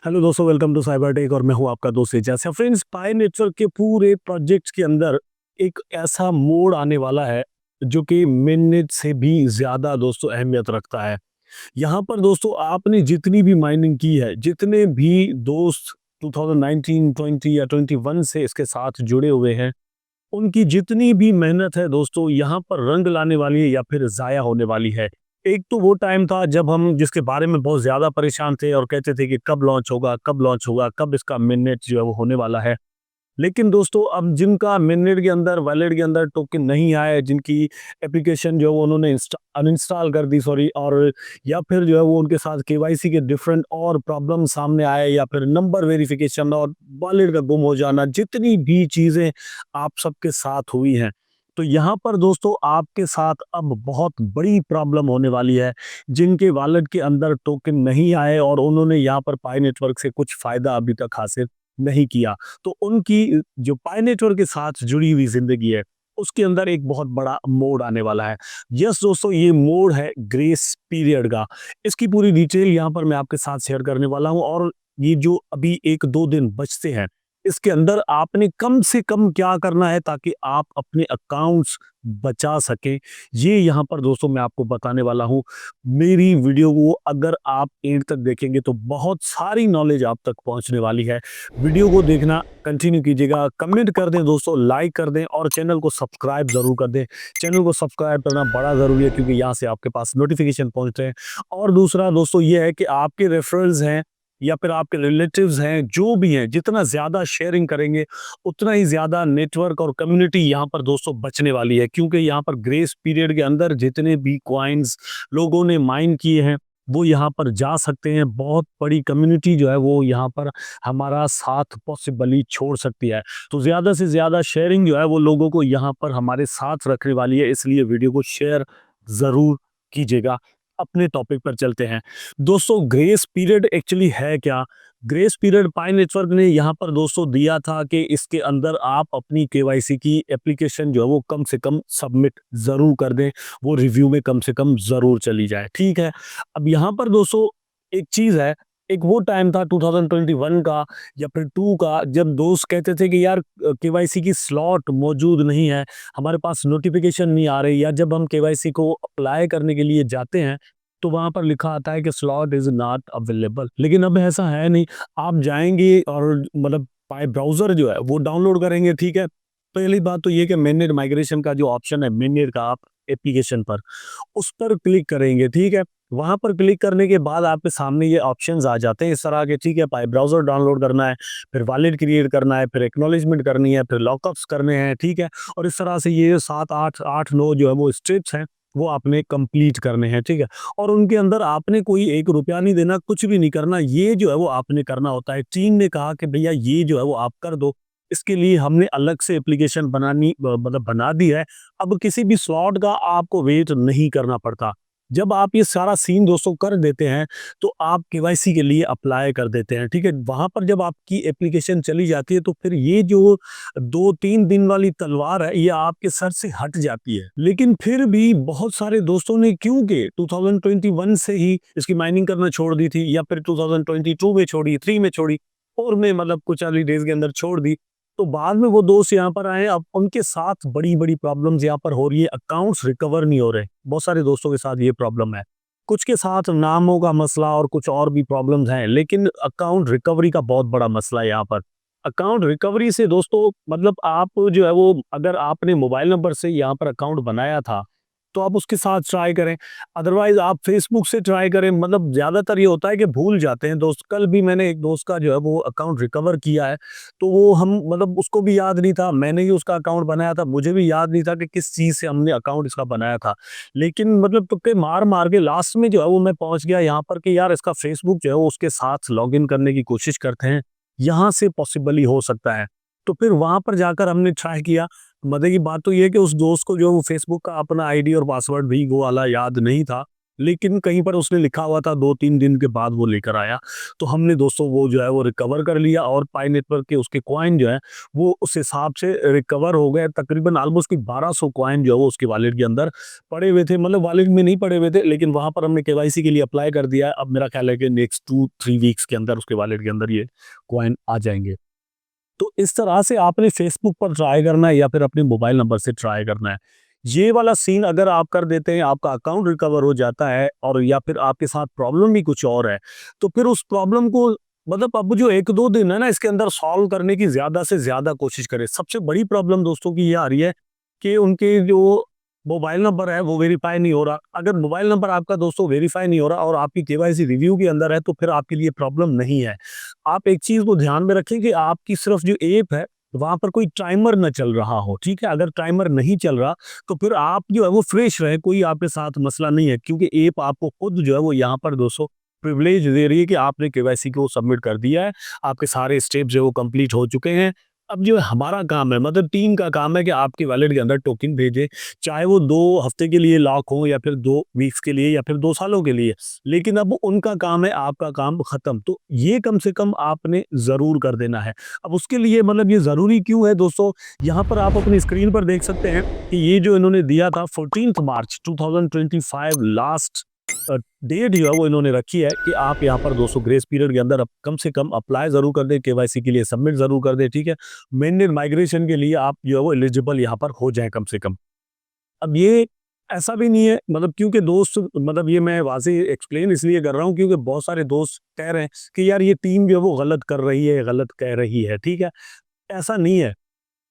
Hello दोस्तों, welcome to cyber tech और मैं हूं आपका दोस्त एजाज। फ्रेंड्स, पाई नेटवर्क के पूरे प्रोजेक्ट्स के अंदर एक ऐसा मोड आने वाला है जो कि मिनट से भी ज़्यादा दोस्तों अहमियत रखता है। यहाँ पर दोस्तों आपने जितनी भी माइनिंग की है, जितने भी दोस्त 2019, 20 या 21 से इसके साथ जुड़े हुए हैं, उनकी जितनी भी मेहनत है दोस्तों यहाँ पर रंग लाने वाली है या फिर ज़ाया होने वाली है। एक तो वो टाइम था जब हम जिसके बारे में बहुत ज़्यादा परेशान थे और कहते थे कि कब लॉन्च होगा, कब लॉन्च होगा, कब इसका मिडनेट जो है वो होने वाला है। लेकिन दोस्तों अब जिनका मिनट के अंदर वॉलेट के अंदर टोकन नहीं आए, जिनकी एप्लीकेशन जो है वो उन्होंने अनइंस्टॉल कर दी, सॉरी, और या फिर जो है वो उनके साथ केवाईसी के डिफरेंट और प्रॉब्लम सामने आए या फिर नंबर वेरिफिकेशन और वॉलेट का गुम हो जाना, जितनी भी चीज़ें आप सबके साथ हुई हैं, तो यहाँ पर दोस्तों आपके साथ अब बहुत बड़ी प्रॉब्लम होने वाली है। जिनके वॉलेट के अंदर टोकन नहीं आए और उन्होंने यहाँ पर पाई नेटवर्क से कुछ फ़ायदा अभी तक हासिल नहीं किया, तो उनकी जो पाई नेटवर्क के साथ जुड़ी हुई ज़िंदगी है, उसके अंदर एक बहुत बड़ा मोड़ आने वाला है। यस दोस्तों, ये मोड़ है ग्रेस पीरियड का। इसकी पूरी डिटेल यहाँ पर मैं आपके साथ शेयर करने वाला हूँ और ये जो अभी 1-2 दिन बचते हैं, इसके अंदर आपने कम से कम क्या करना है ताकि आप अपने अकाउंट्स बचा सकें, ये यहाँ पर दोस्तों मैं आपको बताने वाला हूँ। मेरी वीडियो को अगर आप एंड तक देखेंगे तो बहुत सारी नॉलेज आप तक पहुँचने वाली है। वीडियो को देखना कंटिन्यू कीजिएगा, कमेंट कर दें दोस्तों, लाइक कर दें और चैनल को सब्सक्राइब ज़रूर कर दें। चैनल को सब्सक्राइब करना बड़ा ज़रूरी है क्योंकि यहाँ से आपके पास नोटिफिकेशन पहुँचते हैं। और दूसरा दोस्तों ये है कि आपके रेफरल्स हैं या फिर आपके रिलेटिव्स हैं, जो भी हैं, जितना ज़्यादा शेयरिंग करेंगे, उतना ही ज़्यादा नेटवर्क और कम्युनिटी यहाँ पर दोस्तों बचने वाली है, क्योंकि यहाँ पर ग्रेस पीरियड के अंदर जितने भी कॉइन्स लोगों ने माइन किए हैं, वो यहाँ पर जा सकते हैं। बहुत बड़ी कम्युनिटी जो है वो यहाँ पर हमारा साथ पॉसिबली छोड़ सकती है। तो ज़्यादा से ज़्यादा शेयरिंग जो है वो लोगों को यहाँ पर हमारे साथ रखने वाली है, इसलिए वीडियो को शेयर ज़रूर कीजिएगा। अपने टॉपिक पर चलते हैं। दोस्तों, ग्रेस पीरियड एक्चुअली है क्या? ग्रेस पीरियड पाई नेटवर्क ने यहाँ पर दोस्तों दिया था कि इसके अंदर आप अपनी केवाईसी की एप्लीकेशन जो है वो कम से कम सबमिट ज़रूर कर दें, वो रिव्यू में कम से कम ज़रूर चली जाए, ठीक है? अब यहाँ पर दोस्तों एक चीज़ है, एक वो टाइम था 2021 का या फिर 2 का, जब दोस्त कहते थे कि यार केवाईसी की स्लॉट मौजूद नहीं है, हमारे पास नोटिफ़िकेशन नहीं आ रही, या जब हम केवाईसी को अप्लाई करने के लिए जाते हैं, तो वहाँ पर लिखा आता है कि स्लॉट इज़ नॉट अवेलेबल। लेकिन अब ऐसा है नहीं, आप जाएँगे और मतलब पाई ब्राउज़र जो है वो डाउनलोड करेंगे, ठीक है? पहली बात तो ये कि मैनेज माइग्रेशन का जो ऑप्शन है मैनेज का, आप एप्लीकेशन पर उस पर क्लिक करेंगे, ठीक है? वहाँ पर क्लिक करने के बाद आपके सामने ये ऑप्शंस आ जाते हैं इस तरह के, ठीक है? पाई ब्राउज़र डाउनलोड करना है, फिर वॉलेट क्रिएट करना है, फिर एक्नॉलेजमेंट करनी है, फिर लॉकअप्स करने हैं, ठीक है? और इस तरह से ये 7, 8, 8, 9 जो है वो स्टेप्स हैं, वो आपने कंप्लीट करने हैं, ठीक है? और उनके अंदर आपने कोई ₹1 नहीं देना, कुछ भी नहीं करना, ये जो है वो आपने करना होता है। टीम ने कहा कि भैया ये जो है वो आप कर दो, इसके लिए हमने अलग से एप्लीकेशन मतलब बना दी है। अब किसी भी स्लॉट का आपको वेट नहीं करना पड़ता। जब आप ये सारा सीन दोस्तों कर देते हैं, तो आप केवाईसी के लिए अप्लाई कर देते हैं, ठीक है? वहाँ पर जब आपकी एप्लीकेशन चली जाती है, तो फिर ये जो 2-3 दिन वाली तलवार है, ये आपके सर से हट जाती है। लेकिन फिर भी बहुत सारे दोस्तों ने क्योंकि 2021 से ही इसकी माइनिंग करना छोड़ दी थी या फिर 2022 में छोड़ी, 3 में छोड़ी और में मतलब कुछ अर्ली डेज़ के अंदर छोड़ दी। तो बाद में वो दोस्त यहाँ पर आए, अब उनके साथ बड़ी-बड़ी प्रॉब्लम्स यहाँ पर हो रही है, अकाउंट्स रिकवर नहीं हो रहे। बहुत सारे दोस्तों के साथ ये प्रॉब्लम है। कुछ के साथ नामों का मसला और कुछ और भी प्रॉब्लम्स हैं, लेकिन अकाउंट रिकवरी का बहुत बड़ा मसला है यहाँ पर। अकाउंट रिकवरी से दोस्तों मतलब आप जो है वो, अगर आपने मोबाइल नंबर से यहाँ पर अकाउंट बनाया था, तो आप उसके साथ ट्राई करें। अदरवाइज़ आप फ़ेसबुक से ट्राई करें, मतलब ज़्यादातर ये होता है कि भूल जाते हैं दोस्त। कल भी मैंने एक दोस्त का जो है वो अकाउंट रिकवर किया है, तो वो हम मतलब उसको भी याद नहीं था, मैंने ही उसका अकाउंट बनाया था, मुझे भी याद नहीं था कि किस चीज़ से हमने अकाउंट इसका बनाया था। लेकिन मतलब तुक्के मार-मार के लास्ट में जो है वो मैं पहुँच गया यहाँ पर कि यार इसका फ़ेसबुक जो है वो उसके साथ लॉगिन करने की कोशिश करते हैं, यहाँ से पॉसिबली हो सकता है। तो फिर वहाँ पर जाकर हमने ट्राई किया। मज़े की बात तो ये है कि उस दोस्त को जो वो फ़ेसबुक का अपना आईडी और पासवर्ड भी वो वाला याद नहीं था। लेकिन कहीं पर उसने लिखा हुआ था 2-3 दिन के बाद वो लेकर आया। तो हमने दोस्तों वो जो है वो रिकवर कर लिया और पाई नेटवर्क के उसके कॉइन जो है वो उस हिसाब से रिकवर हो गए। तकरीबन ऑलमोस्ट कोई 1200 कॉइन जो है वो उसके वॉलेट के अंदर पड़े हुए थे। मतलब वॉलेट में नहीं पड़े हुए थे, लेकिन वहाँ पर हमने केवाईसी के लिए अप्लाई कर दिया है। अब मेरा ख्याल है कि नेक्स्ट 2-3 वीक्स के अंदर उसके वॉलेट के अंदर ये कॉइन आ जाएँगे। तो इस तरह से आपने फेसबुक पर ट्राई करना है या फिर अपने मोबाइल नंबर से ट्राई करना है। ये वाला सीन अगर आप कर देते हैं, आपका अकाउंट रिकवर हो जाता है और या फिर आपके साथ प्रॉब्लम भी कुछ और है, तो फिर उस प्रॉब्लम को मतलब अब जो 1-2 दिन है ना, इसके अंदर सॉल्व करने की ज़्यादा से ज़्यादा कोशिश करें। सबसे बड़ी प्रॉब्लम दोस्तों की ये आ रही है कि उनके जो मोबाइल नंबर है वो वेरीफ़ाई नहीं हो रहा। अगर मोबाइल नंबर आपका दोस्तों वेरीफ़ाई नहीं हो रहा और आपकी केवाईसी रिव्यू के अंदर है, तो फिर आपके लिए प्रॉब्लम नहीं है। आप एक चीज़ को ध्यान में रखें कि आपकी सिर्फ़ जो ऐप है, वहाँ पर कोई टाइमर ना चल रहा हो, ठीक है? अगर टाइमर नहीं चल रहा, तो फिर आप जो है वो फ्रेश रहें, कोई आपके साथ मसला नहीं है, क्योंकि ऐप आपको खुद जो है वो यहाँ पर दोस्तों प्रिविलेज दे रही है कि आपने केवाईसी को सबमिट कर दिया है, आपके सारे स्टेप जो है वो कंप्लीट हो चुके हैं। अब जो हमारा काम है, मतलब टीम का काम है कि आपके वॉलेट के अंदर टोकन भेजे, चाहे वो 2 हफ्ते के लिए लॉक हो या फिर 2 वीक्स के लिए या फिर 2 सालों के लिए। लेकिन अब उनका काम है, आपका काम खत्म। तो ये कम से कम आपने ज़रूर कर देना है। अब उसके लिए मतलब ये ज़रूरी क्यों है दोस्तों, यहाँ पर आप अपनी स्क्रीन पर देख सकते हैं कि ये जो इन्होंने दिया था 14th मार्च 2025 लास्ट डेट जो है वो इन्होंने रखी है कि आप यहाँ पर दोस्तों ग्रेस पीरियड के अंदर अब कम से कम अप्लाई ज़रूर कर दें, केवाईसी के लिए सबमिट ज़रूर कर दें, ठीक है? मेनली माइग्रेशन के लिए आप जो है वो एलिजिबल यहाँ पर हो जाएँ कम से कम। अब ये ऐसा भी नहीं है, मतलब क्योंकि दोस्त, मतलब ये मैं वाज़ेह एक्सप्लेन इसलिए कर रहा हूँ क्योंकि बहुत सारे दोस्त कह रहे हैं कि यार ये टीम जो है वो गलत कर रही है, गलत कह रही है, ठीक है? ऐसा नहीं है।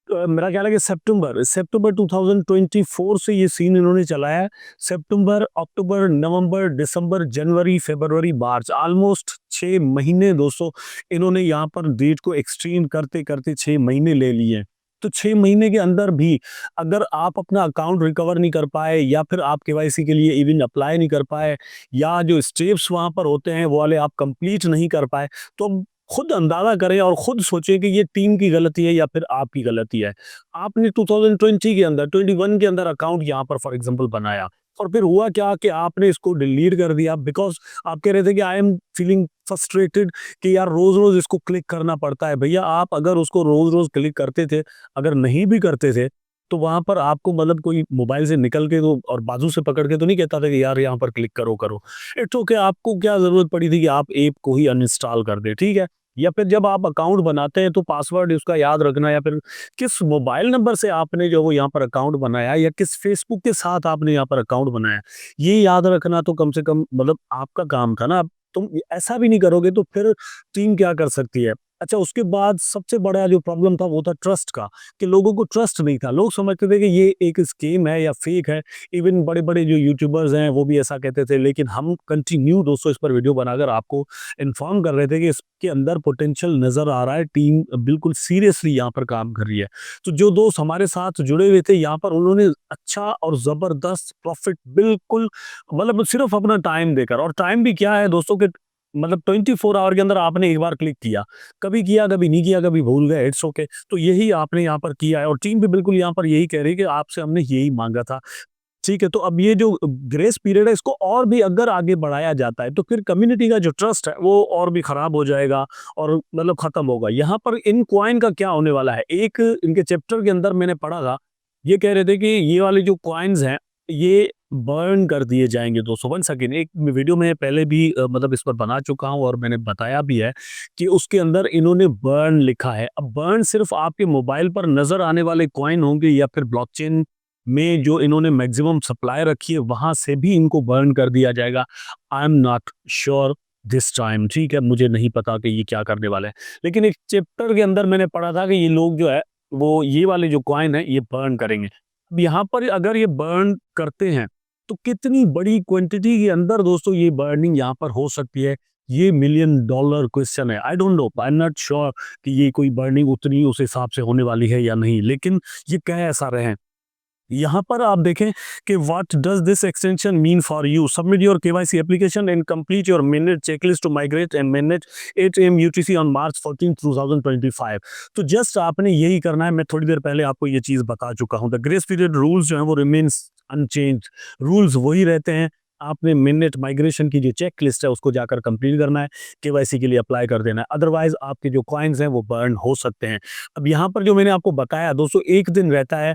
मेरा ख्याल है कि सितंबर सितंबर 2024 से ये सीन इन्होंने चलाया है। सितंबर, अक्टूबर, नवंबर, दिसंबर, जनवरी, फरवरी, मार्च, ऑलमोस्ट 6 महीने दोस्तों इन्होंने यहाँ पर डेट को एक्सटेंड करते-करते 6 महीने ले लिए हैं। तो 6 महीने के अंदर भी अगर आप अपना अकाउंट रिकवर नहीं कर पाए या फिर आप केवाईसी के लिए इवन अप्लाई नहीं कर पाए या जो स्टेप्स वहाँ पर होते हैं वो वाले आप कंप्लीट नहीं कर पाए, तो खुद अंदाज़ा करें और खुद सोचें कि ये टीम की गलती है या फिर आपकी गलती है। आपने 2020 के अंदर 21 के अंदर अकाउंट यहाँ पर फॉर एग्ज़ाम्पल बनाया और फिर हुआ क्या कि आपने इसको डिलीट कर दिया बिकॉज़ आप कह रहे थे कि आई एम फीलिंग फ्रस्ट्रेटेड कि यार रोज़-रोज़ इसको क्लिक करना पड़ता है। भैया आप अगर उसको रोज़-रोज़ क्लिक करते थे, अगर नहीं भी करते थे, तो वहाँ पर आपको मतलब कोई मोबाइल से निकल के तो और बाजू से पकड़ के तो नहीं कहता था कि यार यहाँ पर क्लिक करो, करो। इट्स ओके, आपको क्या ज़रूरत पड़ी थी कि आप ऐप को ही अनइंस्टॉल कर दें, ठीक है? या फिर जब आप अकाउंट बनाते हैं तो पासवर्ड उसका याद रखना या फिर किस मोबाइल नंबर से आपने जो वो यहाँ पर अकाउंट बनाया या किस फेसबुक के साथ आपने यहाँ पर अकाउंट बनाया, ये याद रखना तो कम से कम मतलब आपका काम था ना। तुम ऐसा भी नहीं करोगे तो फिर टीम क्या कर सकती है? अच्छा, उसके बाद सबसे बड़ा जो प्रॉब्लम था वो था ट्रस्ट का, कि लोगों को ट्रस्ट नहीं था। लोग समझते थे कि ये एक स्कीम है या फेक है। इवन बड़े-बड़े जो यूट्यूबर्स हैं वो भी ऐसा कहते थे, लेकिन हम कंटिन्यू दोस्तों इस पर वीडियो बनाकर आपको इन्फॉर्म कर रहे थे कि इसके अंदर पोटेंशियल नज़र आ रहा है, टीम बिल्कुल सीरियसली यहाँ पर काम कर रही है। तो जो दोस्त हमारे साथ जुड़े हुए थे यहाँ पर उन्होंने अच्छा और ज़बरदस्त प्रॉफ़िट बिल्कुल मतलब सिर्फ़ अपना टाइम देकर, और टाइम भी क्या है दोस्तों कि मतलब 24 आवर के अंदर आपने एक बार क्लिक किया, कभी किया, कभी नहीं किया, कभी भूल गए, इट्स ओके। तो यही आपने यहाँ पर किया है और टीम भी बिल्कुल यहाँ पर यही कह रही है कि आपसे हमने यही माँगा था। ठीक है, तो अब ये जो ग्रेस पीरियड है इसको और भी अगर आगे बढ़ाया जाता है तो फिर कम्युनिटी का जो ट्रस्ट है वो और भी खराब हो जाएगा और मतलब खत्म होगा। यहाँ पर इन कॉइन का क्या होने वाला है, एक इनके चैप्टर के अंदर मैंने पढ़ा था, ये कह रहे थे कि ये वाले जो कॉइन्स हैं ये बर्न कर दिए जाएंगे दोस्तों। वन सेकेंड, एक वीडियो में पहले भी मतलब इस पर बना चुका हूँ और मैंने बताया भी है कि उसके अंदर इन्होंने बर्न लिखा है। अब बर्न सिर्फ आपके मोबाइल पर नजर आने वाले कॉइन होंगे या फिर ब्लॉकचेन में जो इन्होंने मैक्सिमम सप्लाई रखी है वहां से भी इनको बर्न कर दिया जाएगा। I am not sure this time, ठीक है, मुझे नहीं पता कि ये क्या करने वाले हैं, लेकिन एक चैप्टर के अंदर मैंने पढ़ा था कि ये लोग जो है वो ये वाले जो कॉइन है ये बर्न करेंगे। अब यहाँ पर अगर ये बर्न करते हैं तो कितनी बड़ी क्वांटिटी के अंदर दोस्तों ये बर्निंग यहाँ पर हो सकती है, ये मिलियन डॉलर क्वेश्चन है। I don't know, I am not sure कि ये कोई बर्निंग उतनी उस हिसाब से होने वाली है या नहीं, लेकिन ये कह ऐसा रहे हैं। यहाँ पर आप देखें कि what does this extension mean for you, submit your KYC application and complete your minute checklist to migrate and manage 8 AM UTC on March 14 2025। तो जस्ट आपने यही करना है। मैं थोड़ी देर पहले आपको ये चीज़ बता चुका हूँ। द ग्रेस पीरियड रूल्स जो हैं वो रिमेन्स अनचेंज, रूल्स वही रहते हैं। आपने मिनट माइग्रेशन की जो चेक लिस्ट है उसको जाकर कंप्लीट करना है, केवाईसी के लिए अप्लाई कर देना है, अदरवाइज आपके जो कॉइन्स हैं वो बर्न हो सकते हैं। अब यहाँ पर जो मैंने आपको बताया दोस्तों, एक दिन रहता है,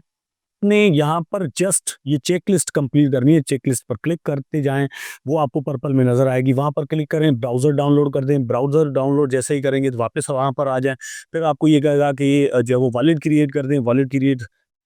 आपने यहाँ पर जस्ट ये चेकलिस्ट कंप्लीट करनी है, चेकलिस्ट पर क्लिक करते जाएँ, वो आपको पर्पल में नज़र आएगी, वहाँ पर क्लिक करें, ब्राउज़र डाउनलोड कर दें, ब्राउज़र डाउनलोड जैसे ही करेंगे तो वापस वहाँ पर आ जाएँ, फिर आपको ये कहेगा कि जो है वो वॉलेट क्रिएट कर दें, वॉलेट क्रिएट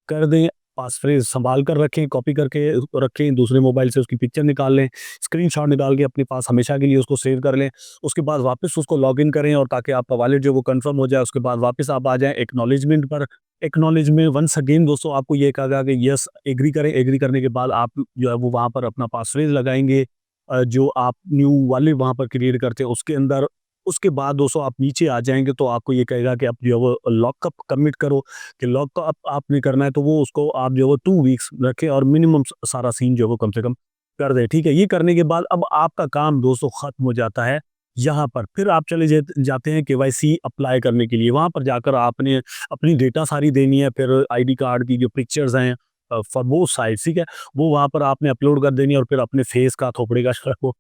कर दें, पासफ्रेज़ सँभाल कर रखें, कॉपी करके रखें, दूसरे मोबाइल से उसकी पिक्चर निकाल लें, स्क्रीनशॉट निकाल के अपने पास हमेशा के लिए उसको सेव कर लें, उसके बाद वापस उसको लॉगिन करें और ताकि आपका वॉलेट जो है वो कन्फर्म हो जाए, उसके बाद वापस आप आ जाएँ एक्नॉलेजमेंट पर। एक्नॉलेजमेंट वंस अगेन दोस्तों आपको ये कहा कि यस एग्री करें, एग्री करने के बाद आप जो है वो वहाँ पर अपना पासवर्ड लगाएँगे, जो आप न्यू वाले वहाँ पर क्रिएट करते हैं उसके अंदर। उसके बाद दोस्तों आप नीचे आ जाएँगे तो आपको ये कहेगा कि आप जो है वो लॉकअप कमिट करो, कि लॉकअप आपने करना है तो वो उसको आप जो है वो 2 वीक्स रखें और मिनिमम सारा सीन जो है वो कम से कम कर दें, ठीक है? ये करने के बाद अब आपका काम दोस्तों खत्म हो जाता है यहाँ पर। फिर आप चले जाते हैं केवाईसी अप्लाई करने के लिए, वहाँ पर जाकर आपने अपनी डेटा सारी देनी है, फिर आईडी कार्ड की जो पिक्चर्स हैं फॉर बोथ साइड्स, ठीक है? वो वहाँ पर आपने अपलोड कर देनी है और फिर अपने फेस का, थोपड़े का वो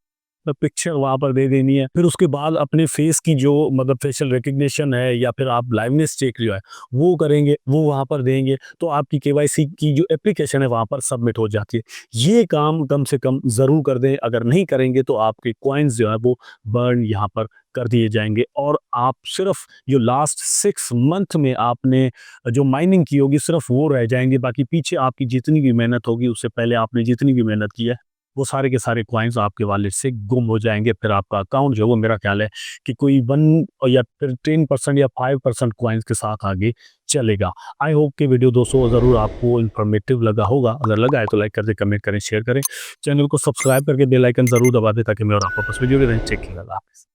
पिक्चर वहाँ पर दे देनी है। फिर उसके बाद अपने फेस की जो मतलब फेशियल रिकग्निशन है या फिर आप लाइवनेस चेक जो है, वो करेंगे, वो वहाँ पर देंगे, तो आपकी केवाईसी की जो एप्लीकेशन है वहाँ पर सबमिट हो जाती है। ये काम कम से कम ज़रूर कर दें, अगर नहीं करेंगे तो आपके कॉइन्स जो है वो बर्न यहाँ पर कर दिए जाएँगे और आप सिर्फ़ जो लास्ट 6 मंथ में आपने जो माइनिंग की होगी सिर्फ़ वो रह जाएँगे, बाकी पीछे आपकी जितनी भी मेहनत होगी, उससे पहले आपने जितनी भी मेहनत की है, वो सारे के सारे कॉइन्स आपके वॉलेट से गुम हो जाएँगे। फिर आपका अकाउंट जो है वो मेरा ख़्याल है कि कोई 1 या फिर 10% या 5% कॉइन्स के साथ आगे चलेगा। आई होप कि वीडियो दोस्तों ज़रूर आपको इन्फॉर्मेटिव लगा होगा। अगर लगा है तो लाइक कर दें, कमेंट करें, शेयर करें। चैनल को सब्सक्राइब करके बेल आइकन ज़रूर दबा दें ताकि मैं और आप आपस में जुड़े रहें। टेक केयर, अल्लाह हाफ़िज़।